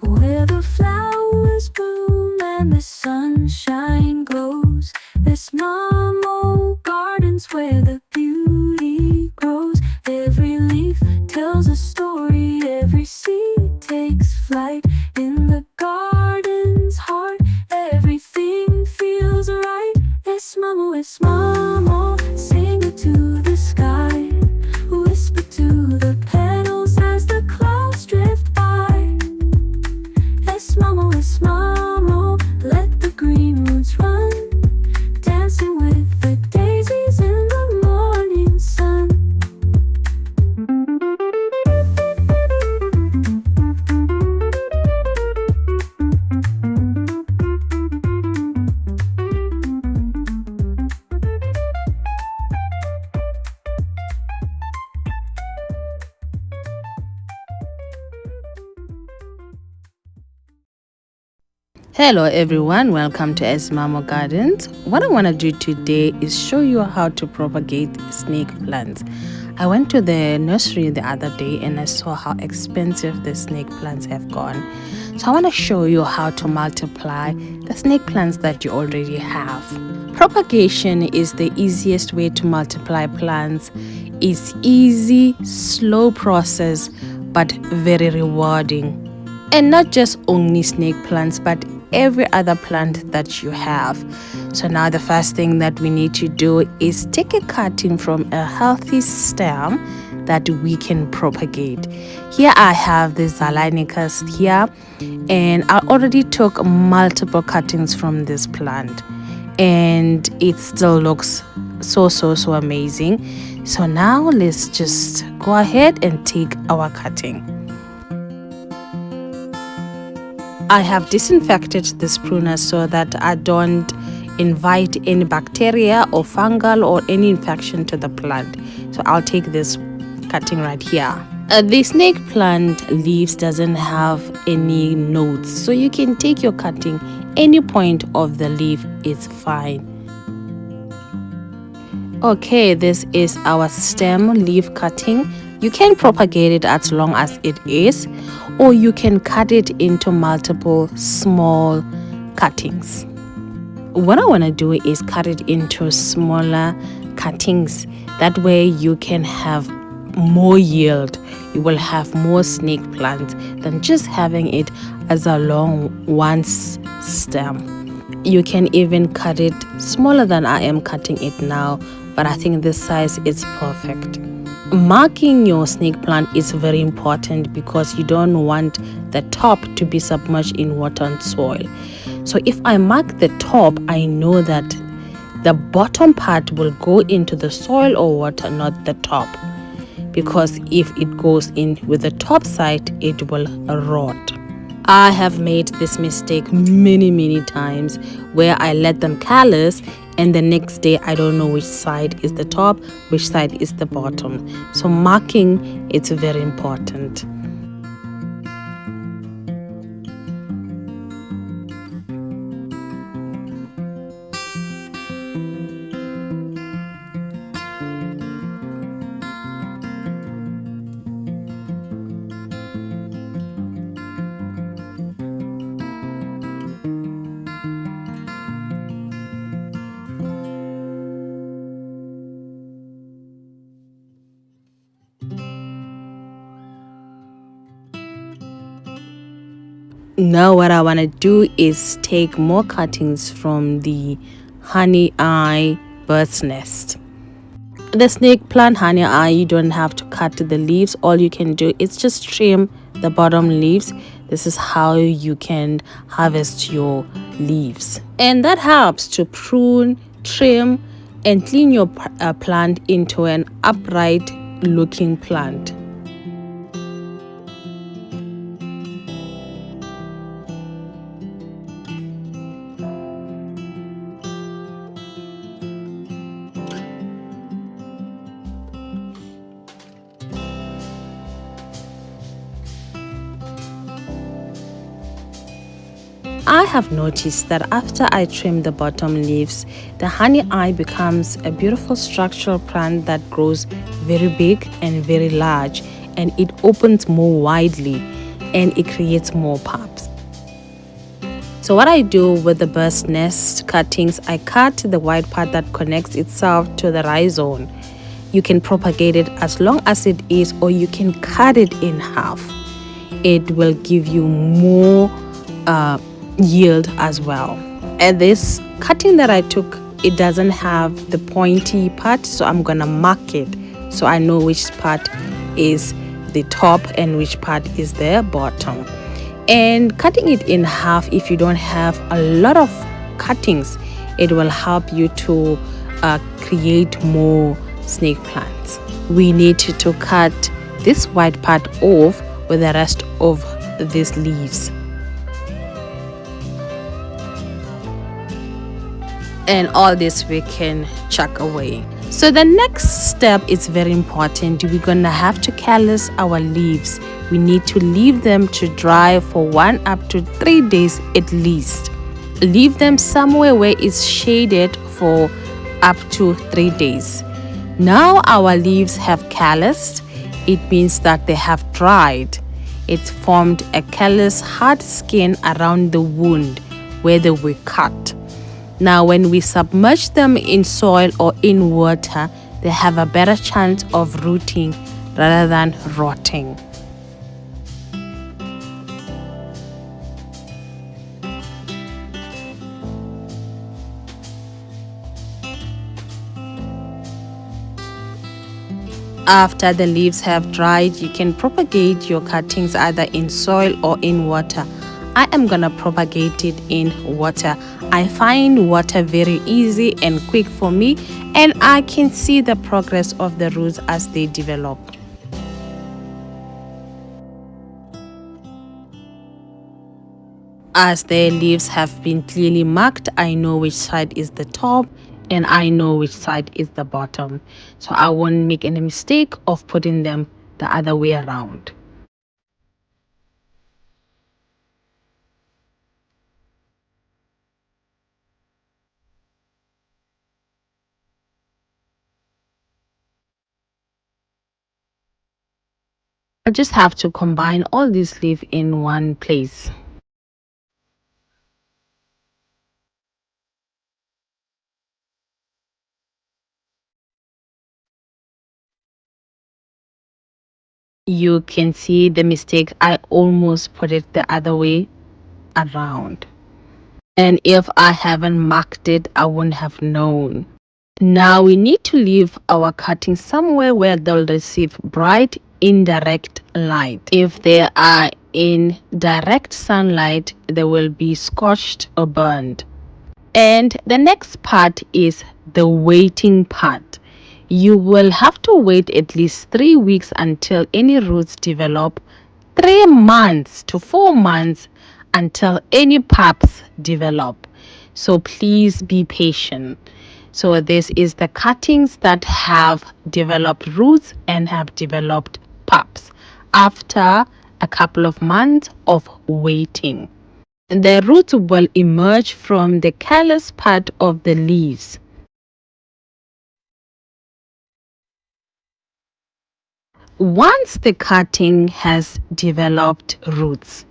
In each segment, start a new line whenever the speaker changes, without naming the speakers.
where the flowers bloom and the sunshine glows. There's normal gardens where the beauty grows. Every leaf tells a story, every seed takes flight. In the garden's heart, everything feels right. Es mamo, sing it to the sky. Whisper to the petals as the clouds drift by. Es mamo, let the green roots run, dancing with the daisies in the morning sun.
Hello everyone, welcome to Esmamo Gardens. What I want to do today is show you how to propagate snake plants. I went to the nursery the other day and I saw how expensive the snake plants have gone. So I want to show you how to multiply the snake plants that you already have. Propagation is the easiest way to multiply plants. It's easy, slow process, but very rewarding. And not just only snake plants, but every other plant that you have. So now the first thing that we need to do is take a cutting from a healthy stem that we can propagate. Here I have the Zalanicus here, and I already took multiple cuttings from this plant, and it still looks so amazing. So now let's just go ahead and take our cutting. I have disinfected this pruner so that I don't invite any bacteria or fungal or any infection to the plant. So I'll take this cutting right here. The snake plant leaves doesn't have any nodes, so you can take your cutting any point of the leaf, it's fine. Okay, this is our stem leaf cutting. You can propagate it as long as it is, or you can cut it into multiple small cuttings. What I want to do is cut it into smaller cuttings. That way you can have more yield. You will have more snake plants than just having it as a long one stem. You can even cut it smaller than I am cutting it now, but I think this size is perfect. Marking your snake plant is very important because you don't want the top to be submerged in water and soil. So if I mark the top, I know that the bottom part will go into the soil or water, not the top. Because if it goes in with the top side, it will rot. I have made this mistake many times where I let them callus, and the next day I don't know which side is the top, which side is the bottom. So marking, it's very important. Now what I want to do is take more cuttings from the honey eye bird's nest. The snake plant honey eye, you don't have to cut the leaves. All you can do is just trim the bottom leaves. This is how you can harvest your leaves. And that helps to prune, trim, and clean your plant into an upright looking plant. I have noticed that after I trim the bottom leaves, the honey eye becomes a beautiful structural plant that grows very big and very large, and it opens more widely. and it creates more pups. So what I do with the bird's nest cuttings, I cut the white part that connects itself to the rhizome. You can propagate it as long as it is, or you can cut it in half. It will give you more yield as well. And this cutting that I took, it doesn't have the pointy part, so I'm gonna mark it so I know which part is the top and which part is the bottom. And cutting it in half, if you don't have a lot of cuttings, it will help you to create more snake plants. We need to cut this white part off with the rest of these leaves. And all this we can chuck away. So the next step is very important. We're gonna have to callus our leaves. We need to leave them to dry for 1 up to 3 days at least. Leave them somewhere where it's shaded for up to 3 days. Now our leaves have calloused. It means that they have dried. It's formed a callous hard skin around the wound where they were cut. Now when we submerge them in soil or in water, they have a better chance of rooting rather than rotting. After the leaves have dried, you can propagate your cuttings either in soil or in water. I am gonna propagate it in water. I find water very easy and quick for me, and I can see the progress of the roots as they develop. As the leaves have been clearly marked, I know which side is the top and I know which side is the bottom. So I won't make any mistake of putting them the other way around. I just have to combine all these leaves in one place. You can see the mistake. I almost put it the other way around. And if I haven't marked it, I wouldn't have known. Now we need to leave our cutting somewhere where they'll receive bright indirect light. If they are in direct sunlight, they will be scorched or burned. And the next part is the waiting part. You will have to wait at least 3 weeks until any roots develop, 3 months to 4 months until any pups develop. So please be patient. So this is the cuttings that have developed roots and have developed pups after a couple of months of waiting. The roots will emerge from the callous part of the leaves. Once the cutting has developed roots,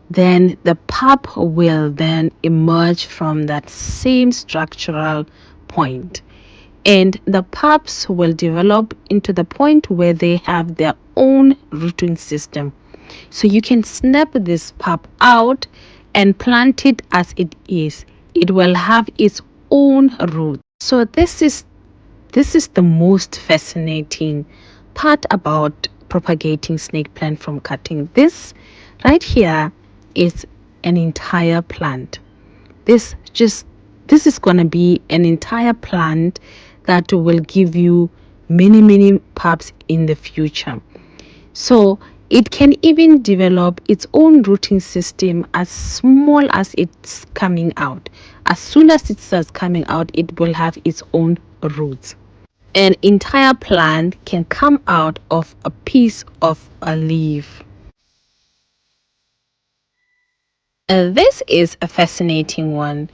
then the pup will then emerge from that same structural point. And the pups will develop into the point where they have their own rooting system. So you can snap this pup out and plant it as it is. It will have its own root. So this is the most fascinating part about propagating snake plant from cutting. This right here is an entire plant. This is going to be an entire plant that will give you many pups in the future. So it can even develop its own rooting system as small as it's coming out. As soon as it starts coming out, it will have its own roots. An entire plant can come out of a piece of a leaf. This is a fascinating one.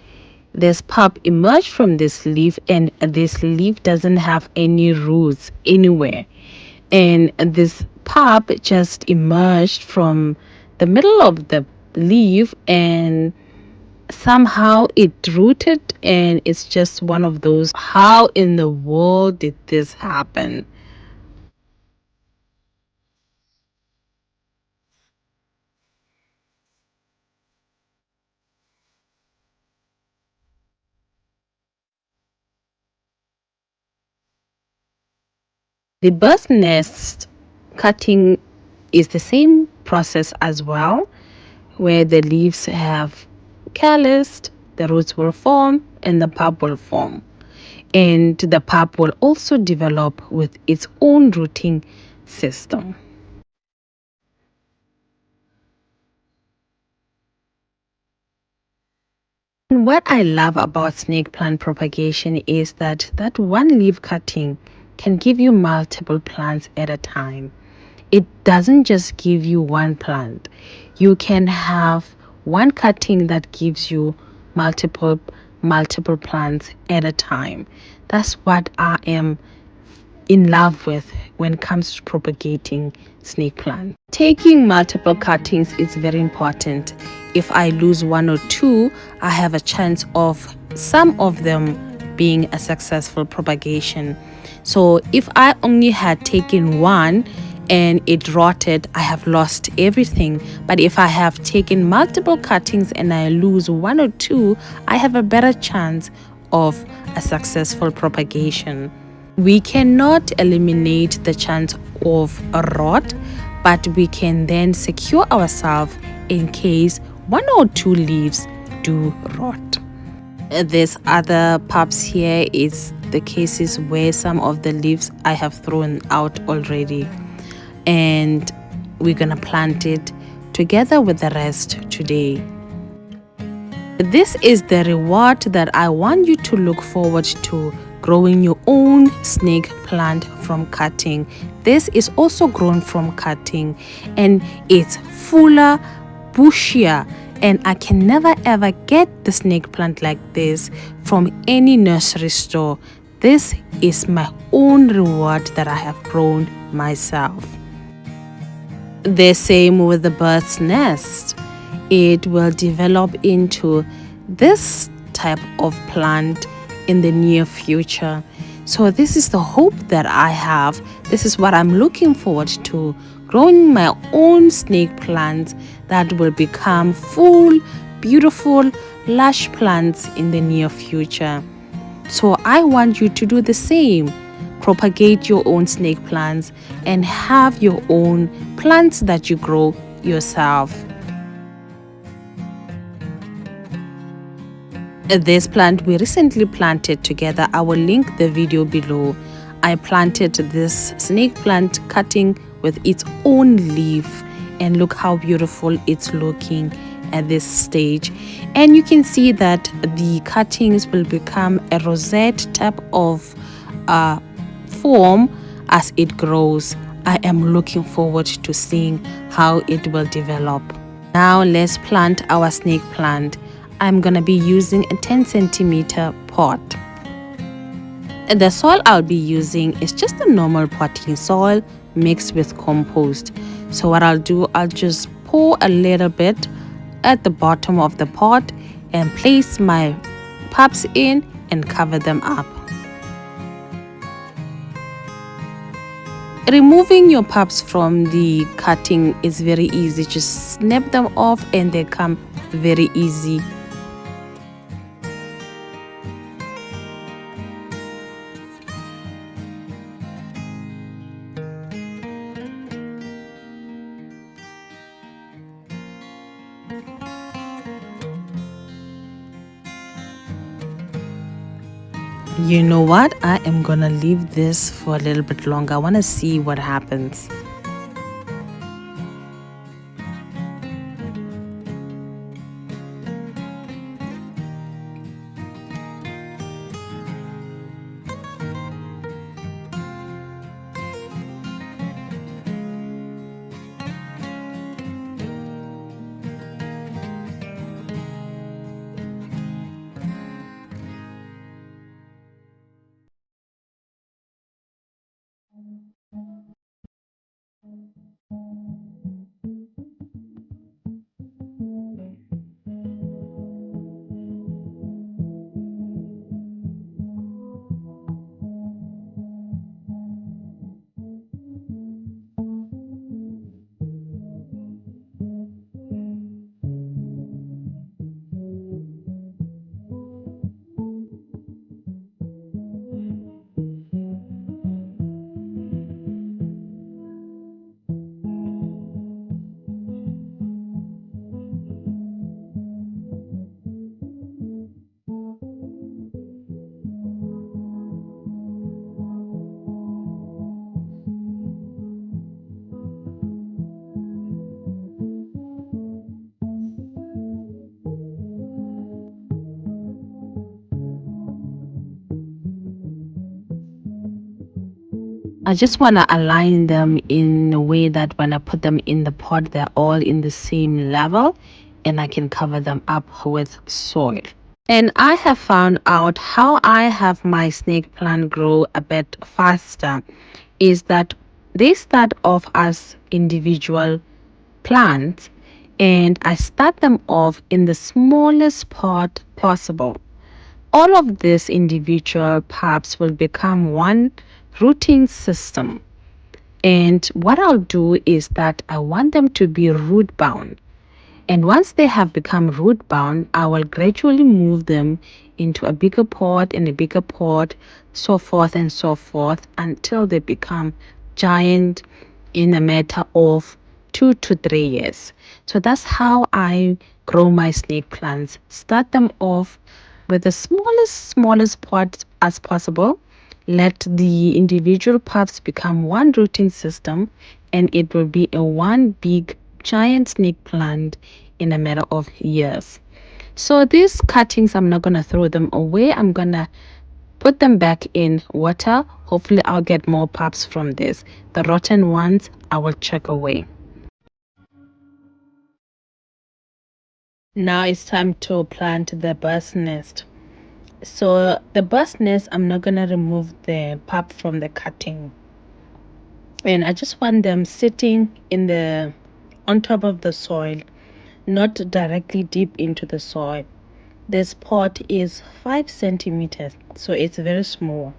This pup emerged from this leaf, and this leaf doesn't have any roots anywhere. And this pup just emerged from the middle of the leaf, and somehow it rooted, and it's just one of those, how in the world did this happen? The bird's nest cutting is the same process as well, where the leaves have calloused, the roots will form, and the pulp will form. And the pulp will also develop with its own rooting system. And what I love about snake plant propagation is that one leaf cutting can give you multiple plants at a time. It doesn't just give you one plant. You can have one cutting that gives you multiple plants at a time. That's what I am in love with when it comes to propagating snake plant. Taking multiple cuttings is very important. If I lose one or two, I have a chance of some of them being a successful propagation. So if I only had taken one and it rotted, I have lost everything. But if I have taken multiple cuttings and I lose one or two, I have a better chance of a successful propagation. We cannot eliminate the chance of a rot, but we can then secure ourselves in case one or two leaves do rot. This other pups here is the cases where some of the leaves I have thrown out already, and we're gonna plant it together with the rest today. This is the reward that I want you to look forward to: growing your own snake plant from cutting. This is also grown from cutting, and it's fuller, bushier, and I can never ever get the snake plant like this from any nursery store. This is my own reward that I have grown myself. The same with the bird's nest. It will develop into this type of plant in the near future. So this is the hope that I have. This is what I'm looking forward to: growing my own snake plants that will become full, beautiful, lush plants in the near future. So I want you to do the same. Propagate your own snake plants and have your own plants that you grow yourself. This plant we recently planted together. I will link the video below. I planted this snake plant cutting with its own leaf, and look how beautiful it's looking at this stage. And you can see that the cuttings will become a rosette type of form as it grows. I am looking forward to seeing how it will develop. Now let's plant our snake plant. I'm gonna be using a 10 centimeter pot. The soil I'll be using is just a normal potting soil mixed with compost. So what I'll do, I'll just pour a little bit at the bottom of the pot and place my pups in and cover them up. Removing your pups from the cutting is very easy. Just snap them off and they come very easy. You know what? I am gonna leave this for a little bit longer. I want to see what happens. I just want to align them in a way that when I put them in the pot, they're all in the same level and I can cover them up with soil. And I have found out how I have my snake plant grow a bit faster is that they start off as individual plants and I start them off in the smallest pot possible. All of these individual paths will become one rooting system. And what I'll do is that I want them to be root bound. And once they have become root bound, I will gradually move them into a bigger pot and a bigger pot, so forth, until they become giant in a matter of 2 to 3 years. So that's how I grow my snake plants. Start them off with the smallest pot as possible. Let the individual puffs become one rooting system, and it will be a one big giant snake plant in a matter of years. So these cuttings, I'm not gonna throw them away. I'm gonna put them back in water. Hopefully I'll get more pups from this. The rotten ones I will chuck away. Now it's time to plant the bird's nest. So the bird's nest, I'm not gonna remove the pup from the cutting, and I just want them sitting in the on top of the soil, not directly deep into the soil. This pot is 5 centimeters, so it's very small.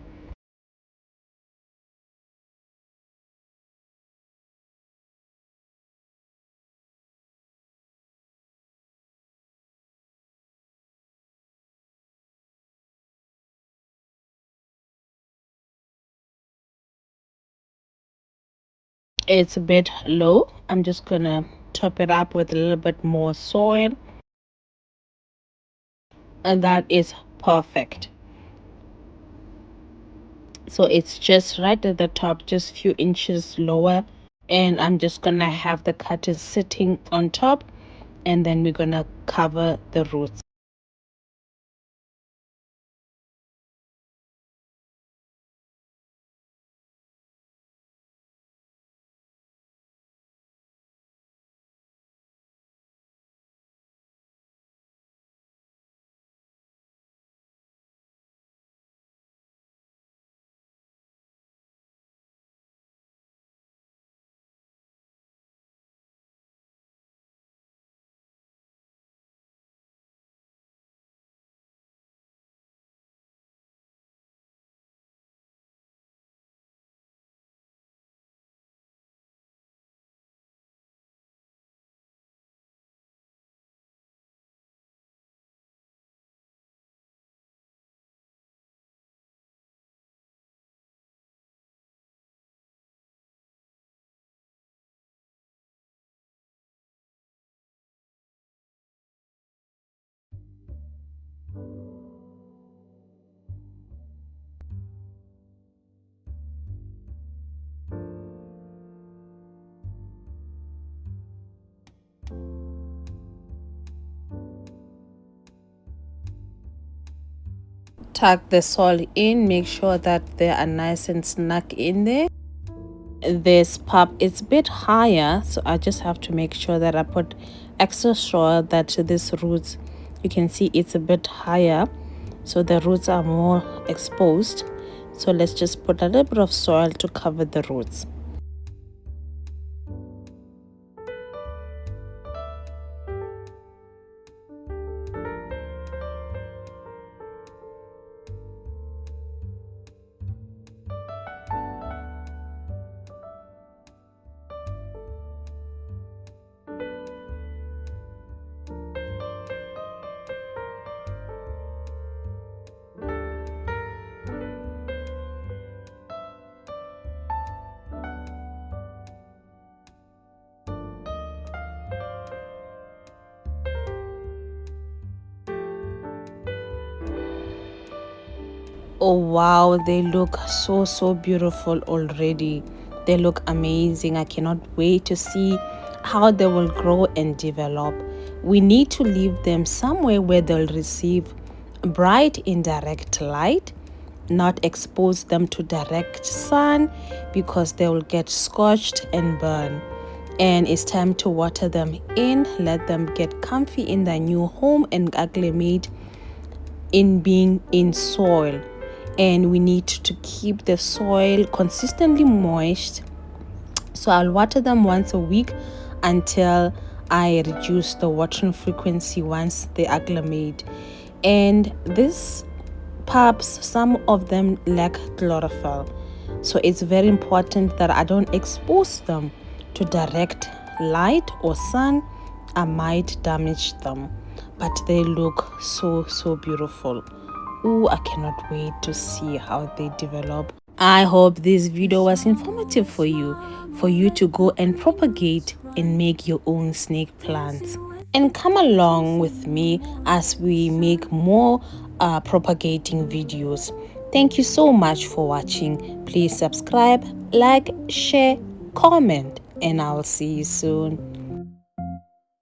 It's a bit low. I'm just gonna top it up with a little bit more soil, and that is perfect. So it's just right at the top, just few inches lower, and I'm just gonna have the cutters sitting on top, and then we're gonna cover the roots. Tuck the soil in, make sure that they are nice and snug in there. This pop is a bit higher, so I just have to make sure that I put extra soil that these roots, you can see it's a bit higher, so the roots are more exposed. So let's just put a little bit of soil to cover the roots. Oh wow, they look so beautiful already. They look amazing. I cannot wait to see how they will grow and develop. We need to leave them somewhere where they'll receive bright indirect light, not expose them to direct sun because they will get scorched and burn. And it's time to water them in, let them get comfy in their new home and acclimate in being in soil. And we need to keep the soil consistently moist, so I'll water them once a week until I reduce the watering frequency once they acclimate. And these pups, some of them lack chlorophyll, so it's very important that I don't expose them to direct light or sun. I might damage them, but they look so beautiful. Ooh, I cannot wait to see how they develop. I hope this video was informative for you to go and propagate and make your own snake plants. And come along with me as we make more propagating videos. Thank you so much for watching. Please subscribe, like, share, comment, and I'll see you soon.